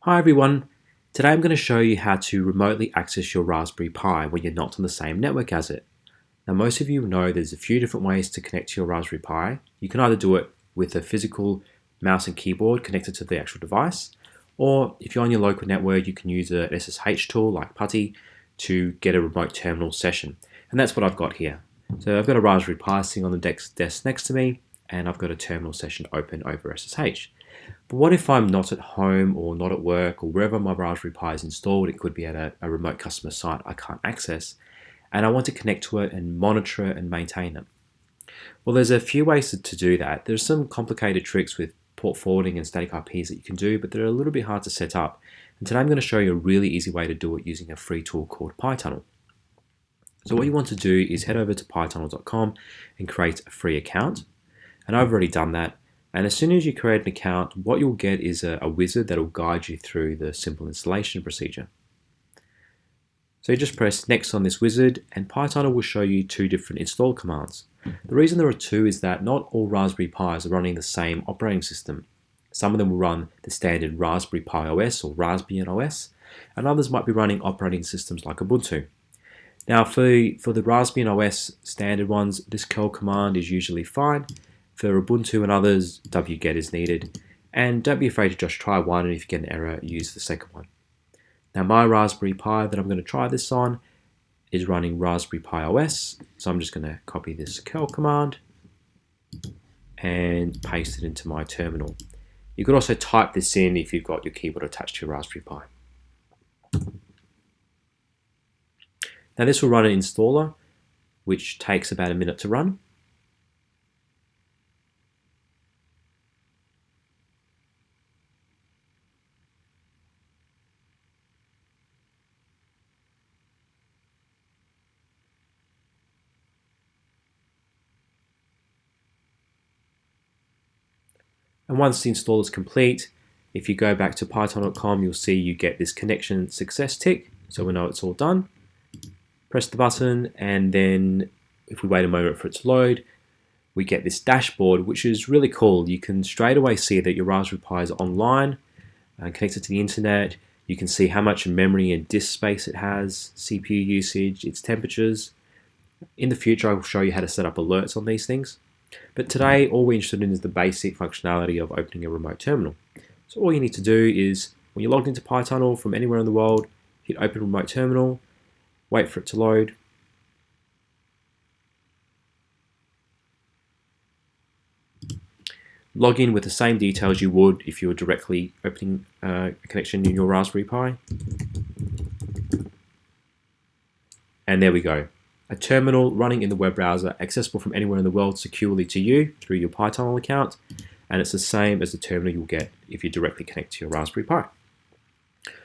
Hi everyone, today I'm going to show you how to remotely access your Raspberry Pi when you're not on the same network as it. Now most of you know there's a few different ways to connect to your Raspberry Pi. You can either do it with a physical mouse and keyboard connected to the actual device, or if you're on your local network you can use an SSH tool like PuTTY to get a remote terminal session. And that's what I've got here. So I've got a Raspberry Pi sitting on the desk next to me, and I've got a terminal session open over SSH. But what if I'm not at home or not at work or wherever my Raspberry Pi is installed? It could be at a remote customer site I can't access, and I want to connect to it and monitor it and maintain it. Well, there's a few ways to do that. There's some complicated tricks with port forwarding and static IPs that you can do, but they're a little bit hard to set up. And today I'm going to show you a really easy way to do it using a free tool called PyTunnel. So what you want to do is head over to pytunnel.com and create a free account. And I've already done that. And as soon as you create an account, what you'll get is a wizard that will guide you through the simple installation procedure. So you just press next on this wizard, and PyTunnel will show you two different install commands. The reason there are two is that not all Raspberry Pis are running the same operating system. Some of them will run the standard Raspberry Pi OS or Raspbian OS, and others might be running operating systems like Ubuntu. Now for the Raspbian OS standard ones, this curl command is usually fine. For Ubuntu and others, wget is needed. And don't be afraid to just try one, and if you get an error, use the second one. Now my Raspberry Pi that I'm going to try this on is running Raspberry Pi OS, so I'm just going to copy this curl command and paste it into my terminal. You could also type this in if you've got your keyboard attached to your Raspberry Pi. Now this will run an installer, which takes about a minute to run. And once the install is complete, if you go back to pytunnel.com, you'll see you get this connection success tick, so we know it's all done. Press the button, and then if we wait a moment for it to load, we get this dashboard, which is really cool. You can straight away see that your Raspberry Pi is online and connected to the internet. You can see how much memory and disk space it has, CPU usage, its temperatures. In the future, I will show you how to set up alerts on these things. But today, all we're interested in is the basic functionality of opening a remote terminal. So all you need to do is, when you're logged into PyTunnel from anywhere in the world, hit open remote terminal, wait for it to load. Log in with the same details you would if you were directly opening a connection in your Raspberry Pi. And there we go. A terminal running in the web browser, accessible from anywhere in the world securely to you through your PyTunnel account, and it's the same as the terminal you'll get if you directly connect to your Raspberry Pi.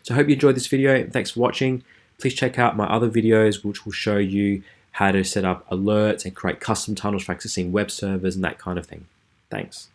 So I hope you enjoyed this video. Thanks for watching. Please check out my other videos, which will show you how to set up alerts and create custom tunnels for accessing web servers and that kind of thing. Thanks.